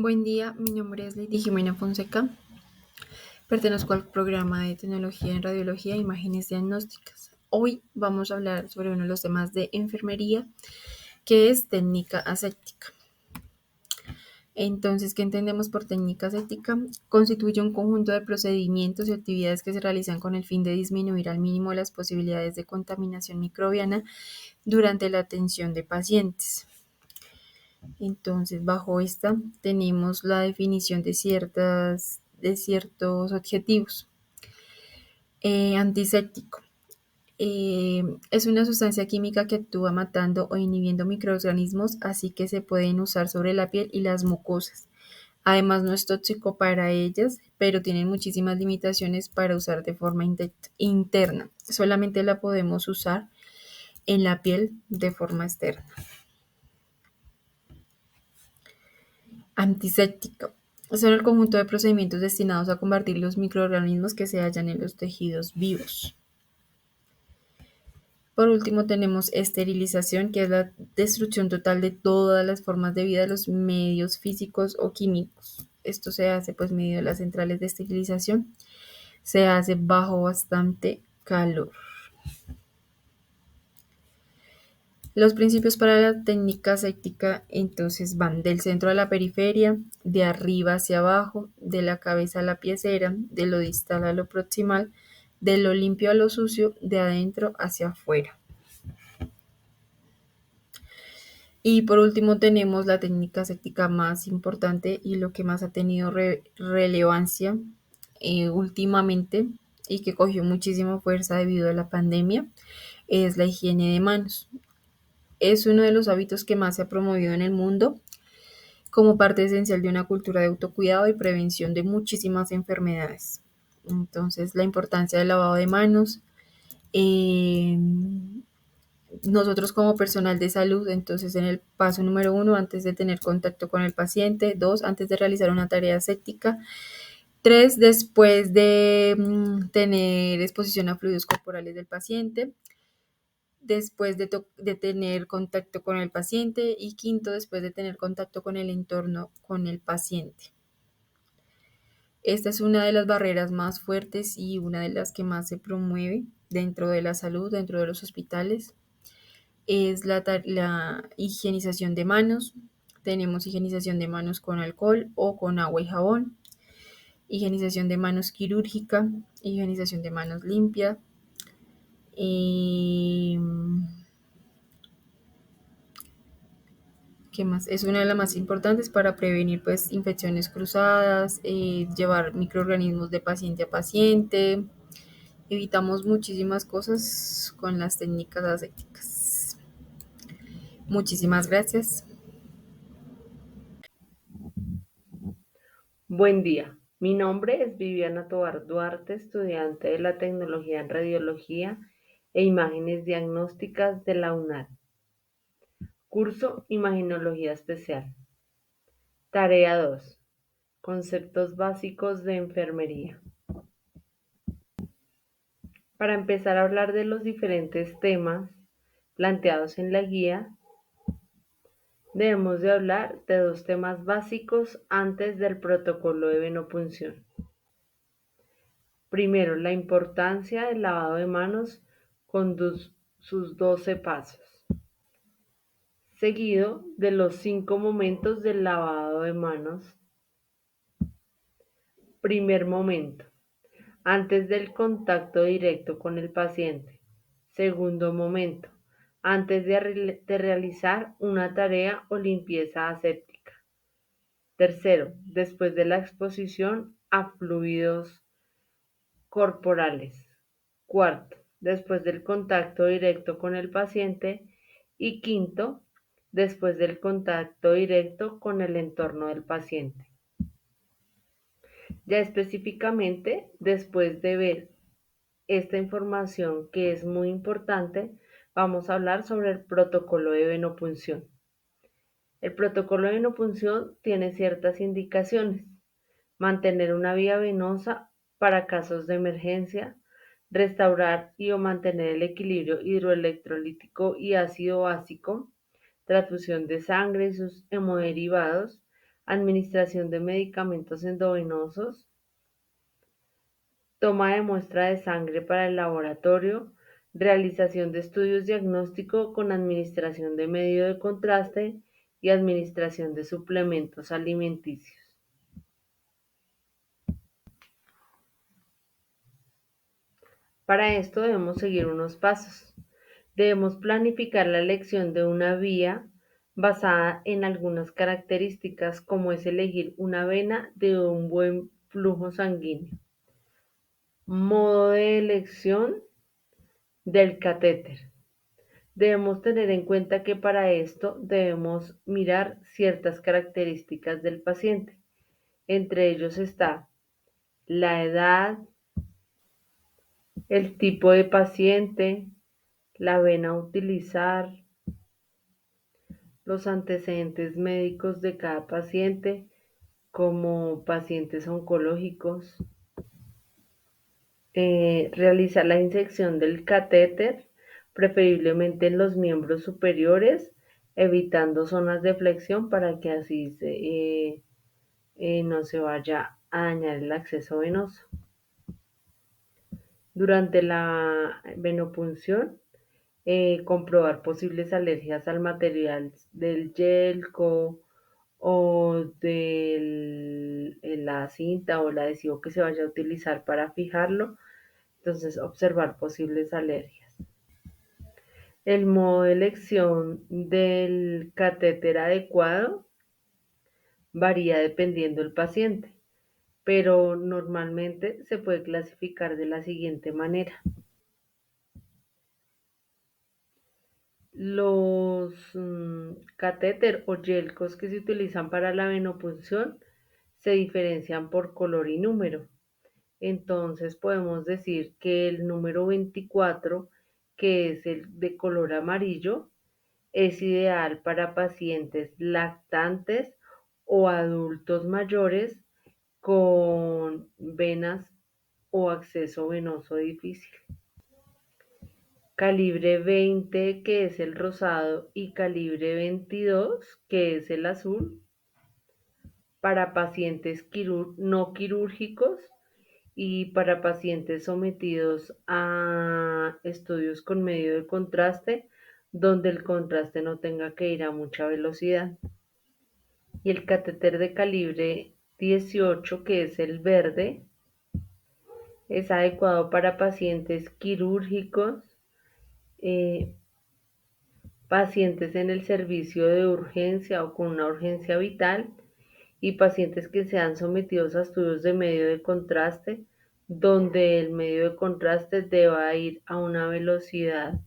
Buen día, mi nombre es Lady Jimena Fonseca. Pertenezco al programa de tecnología en radiología e imágenes diagnósticas. Hoy vamos a hablar sobre uno de los temas de enfermería, que es técnica aséptica. Entonces, ¿qué entendemos por técnica aséptica? Constituye un conjunto de procedimientos y actividades que se realizan con el fin de disminuir al mínimo las posibilidades de contaminación microbiana durante la atención de pacientes. Entonces, bajo esta tenemos la definición de ciertos objetivos. Antiséptico. Es una sustancia química que actúa matando o inhibiendo microorganismos, así que se pueden usar sobre la piel y las mucosas. Además, no es tóxico para ellas, pero tienen muchísimas limitaciones para usar de forma interna. Solamente la podemos usar en la piel de forma externa. Antiséptico. Son el conjunto de procedimientos destinados a combatir los microorganismos que se hallan en los tejidos vivos. Por último, tenemos esterilización, que es la destrucción total de todas las formas de vida de los medios físicos o químicos. Esto se hace mediante las centrales de esterilización. Se hace bajo bastante calor. Los principios para la técnica aséptica entonces van del centro a la periferia, de arriba hacia abajo, de la cabeza a la piecera, de lo distal a lo proximal, de lo limpio a lo sucio, de adentro hacia afuera. Y por último tenemos la técnica aséptica más importante y lo que más ha tenido relevancia últimamente y que cogió muchísima fuerza debido a la pandemia, es la higiene de manos. Es uno de los hábitos que más se ha promovido en el mundo como parte esencial de una cultura de autocuidado y prevención de muchísimas enfermedades. Entonces, la importancia del lavado de manos. eh, Nosotros como personal de salud, entonces en el paso número 1, antes de tener contacto con el paciente; 2, antes de realizar una tarea aséptica; 3, después de tener exposición a fluidos corporales del paciente; después de tener contacto con el paciente; y quinto, después de tener contacto con el entorno con el paciente. Esta es una de las barreras más fuertes y una de las que más se promueve dentro de la salud, dentro de los hospitales. Es la higienización de manos. Tenemos higienización de manos con alcohol o con agua y jabón, higienización de manos quirúrgica, higienización de manos limpia. Y, ¿qué más? Es una de las más importantes para prevenir infecciones cruzadas, llevar microorganismos de paciente a paciente. Evitamos muchísimas cosas con las técnicas asépticas. Muchísimas gracias. Buen día, mi nombre es Viviana Tovar Duarte, estudiante de la Tecnología en Radiología e Imágenes Diagnósticas de la UNAD. Curso Imaginología Especial. Tarea 2. Conceptos básicos de enfermería. Para empezar a hablar de los diferentes temas planteados en la guía, debemos de hablar de dos temas básicos antes del protocolo de venopunción. Primero, la importancia del lavado de manos con sus 12 pasos, seguido de los 5 momentos del lavado de manos. Primer momento, antes del contacto directo con el paciente. Segundo momento, antes de realizar una tarea o limpieza aséptica. Tercero, después de la exposición a fluidos corporales. Cuarto, después del contacto directo con el paciente. Y quinto, después del contacto directo con el entorno del paciente. Ya específicamente, después de ver esta información que es muy importante, vamos a hablar sobre el protocolo de venopunción. El protocolo de venopunción tiene ciertas indicaciones: mantener una vía venosa para casos de emergencia, restaurar y o mantener el equilibrio hidroelectrolítico y ácido básico, transfusión de sangre y sus hemoderivados, administración de medicamentos endovenosos, toma de muestra de sangre para el laboratorio, realización de estudios diagnóstico con administración de medio de contraste y administración de suplementos alimenticios. Para esto debemos seguir unos pasos. Debemos planificar la elección de una vía basada en algunas características, como es elegir una vena de un buen flujo sanguíneo. Modo de elección del catéter. Debemos tener en cuenta que para esto debemos mirar ciertas características del paciente. Entre ellos está la edad, el tipo de paciente, la vena a utilizar, los antecedentes médicos de cada paciente, como pacientes oncológicos, realizar la inyección del catéter, preferiblemente en los miembros superiores, evitando zonas de flexión para que así no se vaya a dañar el acceso venoso. Durante la venopunción, comprobar posibles alergias al material del yelco o de la cinta o el adhesivo que se vaya a utilizar para fijarlo. Entonces, observar posibles alergias. El modo de elección del catéter adecuado varía dependiendo del paciente, pero normalmente se puede clasificar de la siguiente manera. Los catéter o yelcos que se utilizan para la venopunción se diferencian por color y número. Entonces podemos decir que el número 24, que es el de color amarillo, es ideal para pacientes lactantes o adultos mayores con venas o acceso venoso difícil. Calibre 20, que es el rosado, y calibre 22, que es el azul, para pacientes no quirúrgicos y para pacientes sometidos a estudios con medio de contraste, donde el contraste no tenga que ir a mucha velocidad. Y el catéter de calibre 18, que es el verde, es adecuado para pacientes quirúrgicos, eh, pacientes en el servicio de urgencia o con una urgencia vital y pacientes que sean sometidos a estudios de medio de contraste, donde el medio de contraste deba ir a una velocidad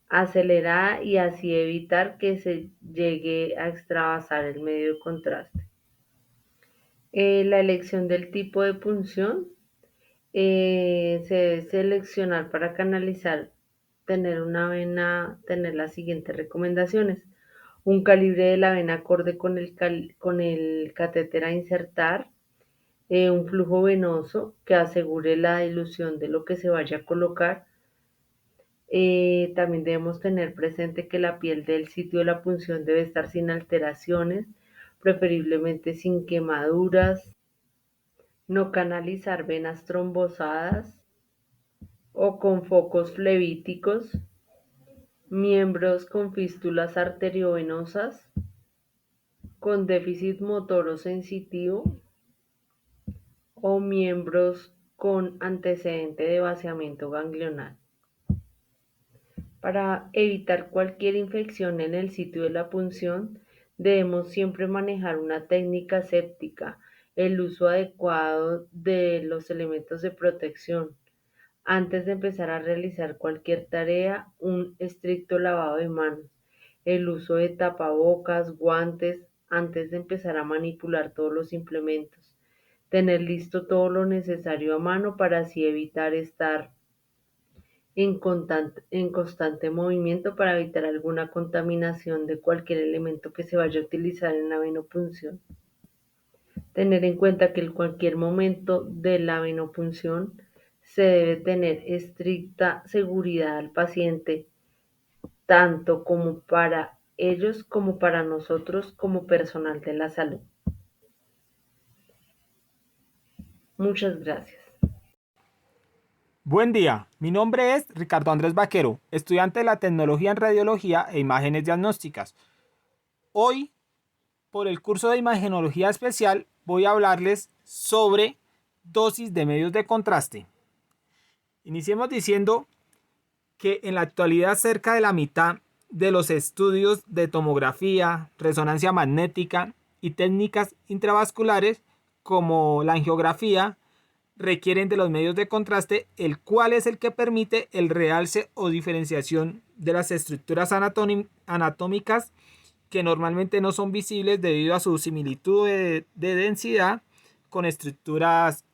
acelerada y así evitar que se llegue a extravasar el medio de contraste. La elección del tipo de punción se debe seleccionar para canalizar, tener una vena, tener las siguientes recomendaciones. Un calibre de la vena acorde con el catéter a insertar, un flujo venoso que asegure la dilución de lo que se vaya a colocar. También debemos tener presente que la piel del sitio de la punción debe estar sin alteraciones, preferiblemente sin quemaduras, no canalizar venas trombosadas o con focos flevíticos, miembros con fístulas arteriovenosas, con déficit motor o sensitivo o miembros con antecedente de vaciamiento ganglional. Para evitar cualquier infección en el sitio de la punción, debemos siempre manejar una técnica séptica, el uso adecuado de los elementos de protección. Antes de empezar a realizar cualquier tarea, un estricto lavado de manos, el uso de tapabocas, guantes, antes de empezar a manipular todos los implementos. Tener listo todo lo necesario a mano para así evitar estar en constante movimiento para evitar alguna contaminación de cualquier elemento que se vaya a utilizar en la venopunción. Tener en cuenta que en cualquier momento de la venopunción se debe tener estricta seguridad al paciente, tanto como para ellos como para nosotros como personal de la salud. Muchas gracias. Buen día, mi nombre es Ricardo Andrés Vaquero, estudiante de la tecnología en radiología e imágenes diagnósticas. Hoy, por el curso de imagenología especial, voy a hablarles sobre dosis de medios de contraste. Iniciemos diciendo que en la actualidad cerca de la mitad de los estudios de tomografía, resonancia magnética y técnicas intravasculares como la angiografía requieren de los medios de contraste, el cual es el que permite el realce o diferenciación de las estructuras anatómicas que normalmente no son visibles debido a su similitud de densidad con estructuras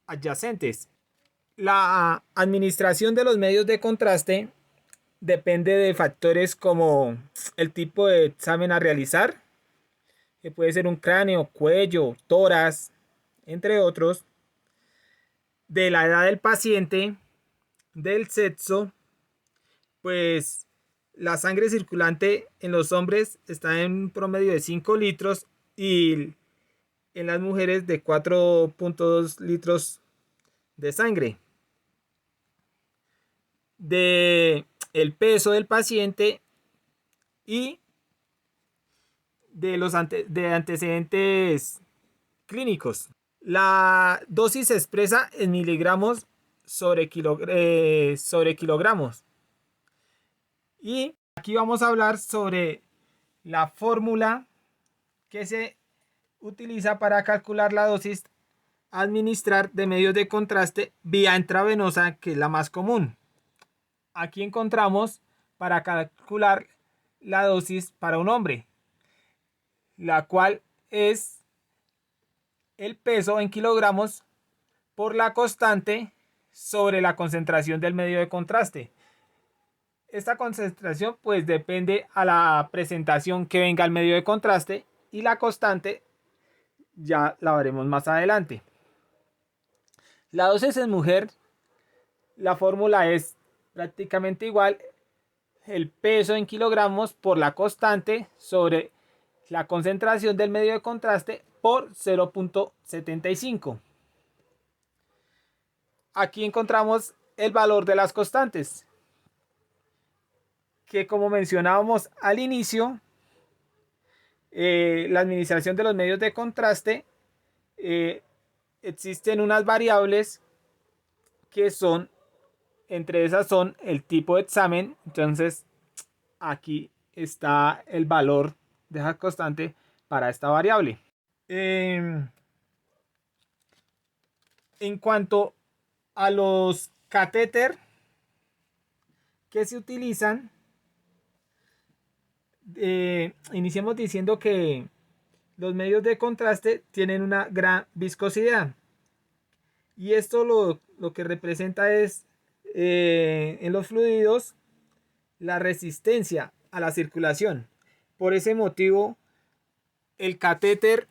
adyacentes. La administración de los medios de contraste depende de factores como el tipo de examen a realizar, que puede ser un cráneo, cuello, tórax, entre otros, de la edad del paciente, del sexo, pues la sangre circulante en los hombres está en un promedio de 5 litros y en las mujeres de 4.2 litros de sangre. De el peso del paciente y de los de antecedentes clínicos. La dosis se expresa en miligramos sobre kilogramos. Y aquí vamos a hablar sobre la fórmula que se utiliza para calcular la dosis a administrar de medios de contraste vía intravenosa, que es la más común. Aquí encontramos para calcular la dosis para un hombre, la cual es el peso en kilogramos por la constante sobre la concentración del medio de contraste. Esta concentración pues depende a la presentación que venga el medio de contraste y la constante ya la veremos más adelante. La dosis en mujer, la fórmula es prácticamente igual, el peso en kilogramos por la constante sobre la concentración del medio de contraste por 0.75. Aquí encontramos el valor de las constantes, que como mencionábamos al inicio, la administración de los medios de contraste, existen unas variables que son, entre esas son el tipo de examen. Entonces aquí está el valor de esa constante para esta variable. En cuanto a los catéter que se utilizan, iniciemos diciendo que los medios de contraste tienen una gran viscosidad. Y esto lo que representa es en los fluidos la resistencia a la circulación. Por ese motivo, el catéter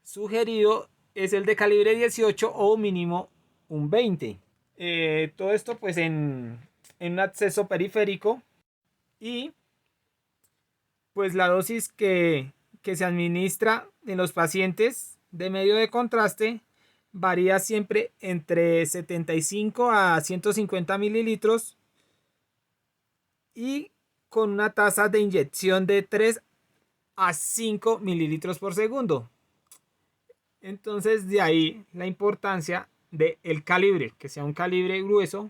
sugerido es el de calibre 18 o mínimo un 20. Todo esto pues en un acceso periférico, y pues la dosis que se administra en los pacientes de medio de contraste varía siempre entre 75 a 150 mililitros y con una tasa de inyección de 3 a 5 mililitros por segundo. Entonces de ahí la importancia del calibre, que sea un calibre grueso,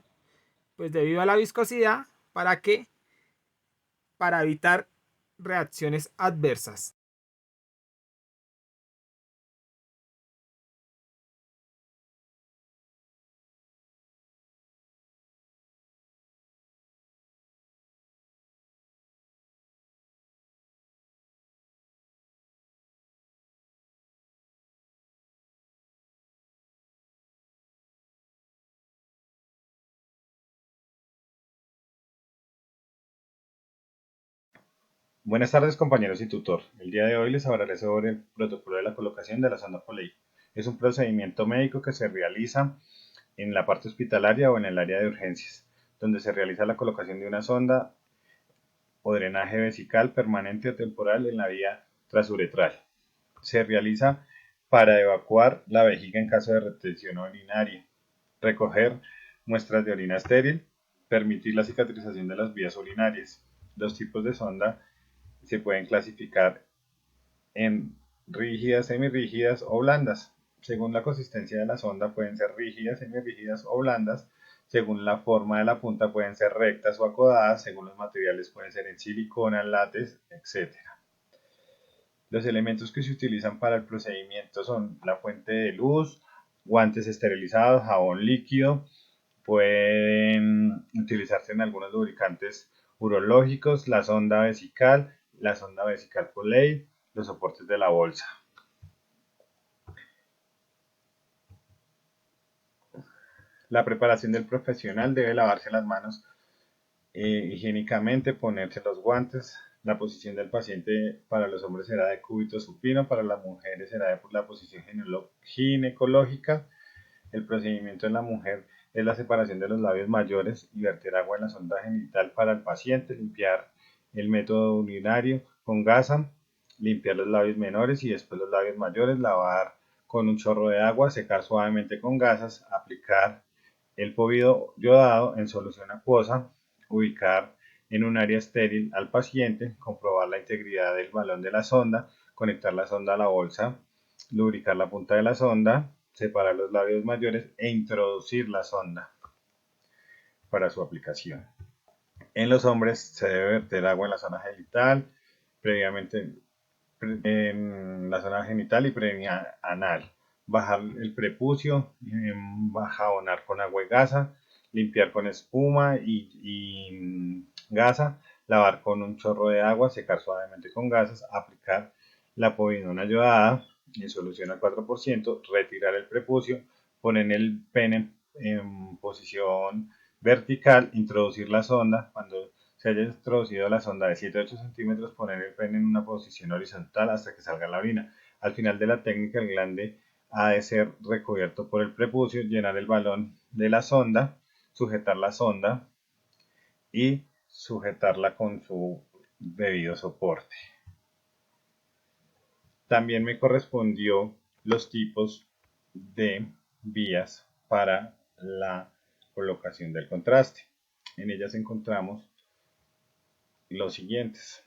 pues debido a la viscosidad, para evitar reacciones adversas. Buenas tardes compañeros y tutor. El día de hoy les hablaré sobre el protocolo de la colocación de la sonda Foley. Es un procedimiento médico que se realiza en la parte hospitalaria o en el área de urgencias, donde se realiza la colocación de una sonda o drenaje vesical permanente o temporal en la vía transuretral. Se realiza para evacuar la vejiga en caso de retención urinaria, recoger muestras de orina estéril, permitir la cicatrización de las vías urinarias. Los tipos de sonda se pueden clasificar en rígidas, semirrígidas o blandas. Según la consistencia de la sonda pueden ser rígidas, semirrígidas o blandas. Según la forma de la punta pueden ser rectas o acodadas. Según los materiales pueden ser en silicona, látex, etc. Los elementos que se utilizan para el procedimiento son la fuente de luz, guantes esterilizados, jabón líquido. Pueden utilizarse en algunos lubricantes urológicos, la sonda vesical Foley, los soportes de la bolsa. La preparación del profesional: debe lavarse las manos higiénicamente, ponerse los guantes. La posición del paciente para los hombres será de cúbito supino, para las mujeres será de la posición ginecológica. El procedimiento en la mujer es la separación de los labios mayores y verter agua en la sonda genital para el paciente, limpiar el método urinario con gasa, limpiar los labios menores y después los labios mayores, lavar con un chorro de agua, secar suavemente con gasas, aplicar el povido yodado en solución acuosa, ubicar en un área estéril al paciente, comprobar la integridad del balón de la sonda, conectar la sonda a la bolsa, lubricar la punta de la sonda, separar los labios mayores e introducir la sonda para su aplicación. En los hombres se debe verter agua en la zona genital, previamente en la zona genital y previa anal. Bajar el prepucio, jabonar con agua y gasa, limpiar con espuma y gasa, lavar con un chorro de agua, secar suavemente con gasas, aplicar la povidona yodada en solución al 4%, retirar el prepucio, poner el pene en posición vertical, introducir la sonda. Cuando se haya introducido la sonda de 7 a 8 centímetros, poner el pene en una posición horizontal hasta que salga la orina. Al final de la técnica, el glande ha de ser recubierto por el prepucio, llenar el balón de la sonda, sujetar la sonda y sujetarla con su debido soporte. También me correspondió los tipos de vías para la colocación del contraste. En ellas encontramos los siguientes: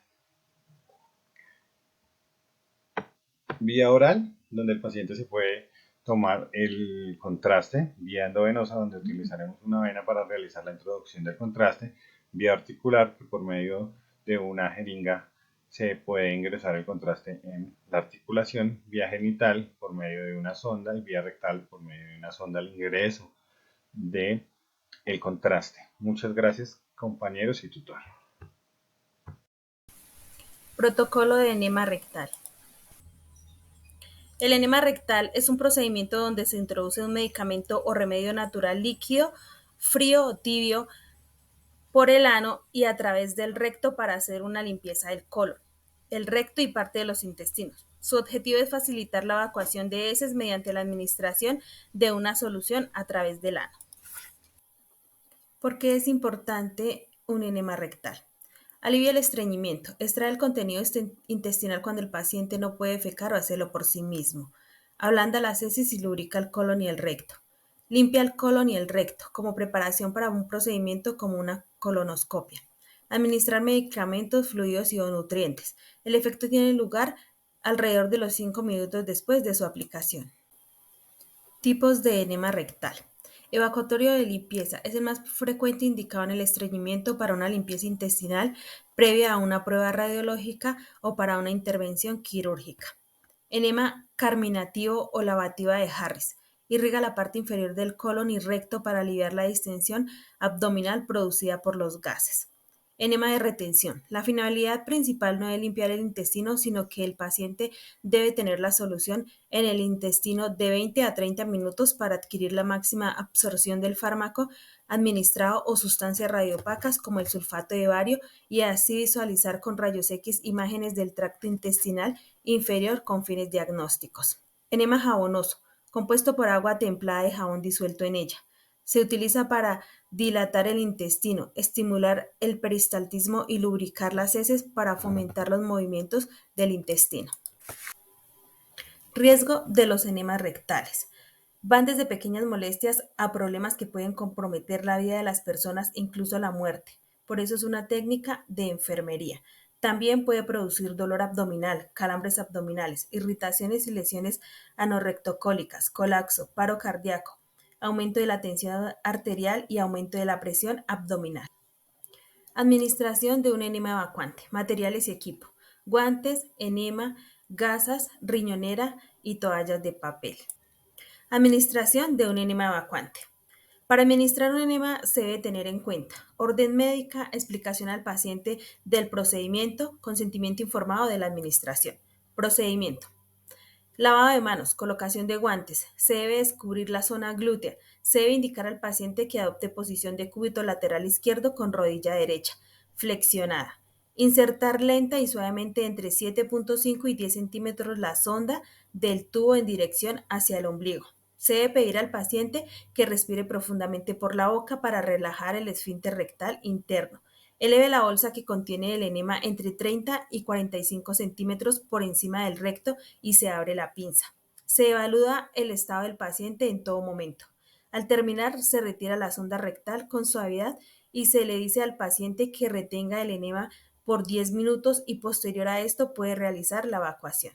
vía oral, donde el paciente se puede tomar el contraste; vía endovenosa, donde utilizaremos una vena para realizar la introducción del contraste; vía articular, que por medio de una jeringa se puede ingresar el contraste en la articulación; vía genital, por medio de una sonda; y vía rectal, por medio de una sonda al ingreso de el contraste. Muchas gracias, compañeros y tutor. Protocolo de enema rectal. El enema rectal es un procedimiento donde se introduce un medicamento o remedio natural líquido, frío o tibio, por el ano y a través del recto para hacer una limpieza del colon, el recto y parte de los intestinos. Su objetivo es facilitar la evacuación de heces mediante la administración de una solución a través del ano. ¿Por qué es importante un enema rectal? Alivia el estreñimiento, extrae el contenido intestinal cuando el paciente no puede defecar o hacerlo por sí mismo. Ablanda las heces y lubrica el colon y el recto. Limpia el colon y el recto, como preparación para un procedimiento como una colonoscopia. Administrar medicamentos, fluidos y o nutrientes. El efecto tiene lugar alrededor de los 5 minutos después de su aplicación. Tipos de enema rectal. Evacuatorio de limpieza es el más frecuente indicado en el estreñimiento para una limpieza intestinal previa a una prueba radiológica o para una intervención quirúrgica. Enema carminativo o lavativa de Harris. Irriga la parte inferior del colon y recto para aliviar la distensión abdominal producida por los gases. Enema de retención. La finalidad principal no es limpiar el intestino, sino que el paciente debe tener la solución en el intestino de 20 a 30 minutos para adquirir la máxima absorción del fármaco administrado o sustancias radiopacas como el sulfato de bario y así visualizar con rayos X imágenes del tracto intestinal inferior con fines diagnósticos. Enema jabonoso, compuesto por agua templada y jabón disuelto en ella. Se utiliza para dilatar el intestino, estimular el peristaltismo y lubricar las heces para fomentar los movimientos del intestino. Riesgo de los enemas rectales. Van desde pequeñas molestias a problemas que pueden comprometer la vida de las personas, incluso la muerte. Por eso es una técnica de enfermería. También puede producir dolor abdominal, calambres abdominales, irritaciones y lesiones anorrectocólicas, colapso, paro cardíaco, aumento de la tensión arterial y aumento de la presión abdominal. Administración de un enema evacuante. Materiales y equipo. Guantes, enema, gasas, riñonera y toallas de papel. Administración de un enema evacuante. Para administrar un enema se debe tener en cuenta orden médica, explicación al paciente del procedimiento, consentimiento informado de la administración. Procedimiento. Lavado de manos, colocación de guantes, se debe descubrir la zona glútea, se debe indicar al paciente que adopte posición de cúbito lateral izquierdo con rodilla derecha, flexionada. Insertar lenta y suavemente entre 7.5 y 10 centímetros la sonda del tubo en dirección hacia el ombligo. Se debe pedir al paciente que respire profundamente por la boca para relajar el esfínter rectal interno. Eleve la bolsa que contiene el enema entre 30 y 45 centímetros por encima del recto y se abre la pinza. Se evalúa el estado del paciente en todo momento. Al terminar, se retira la sonda rectal con suavidad y se le dice al paciente que retenga el enema por 10 minutos y posterior a esto puede realizar la evacuación.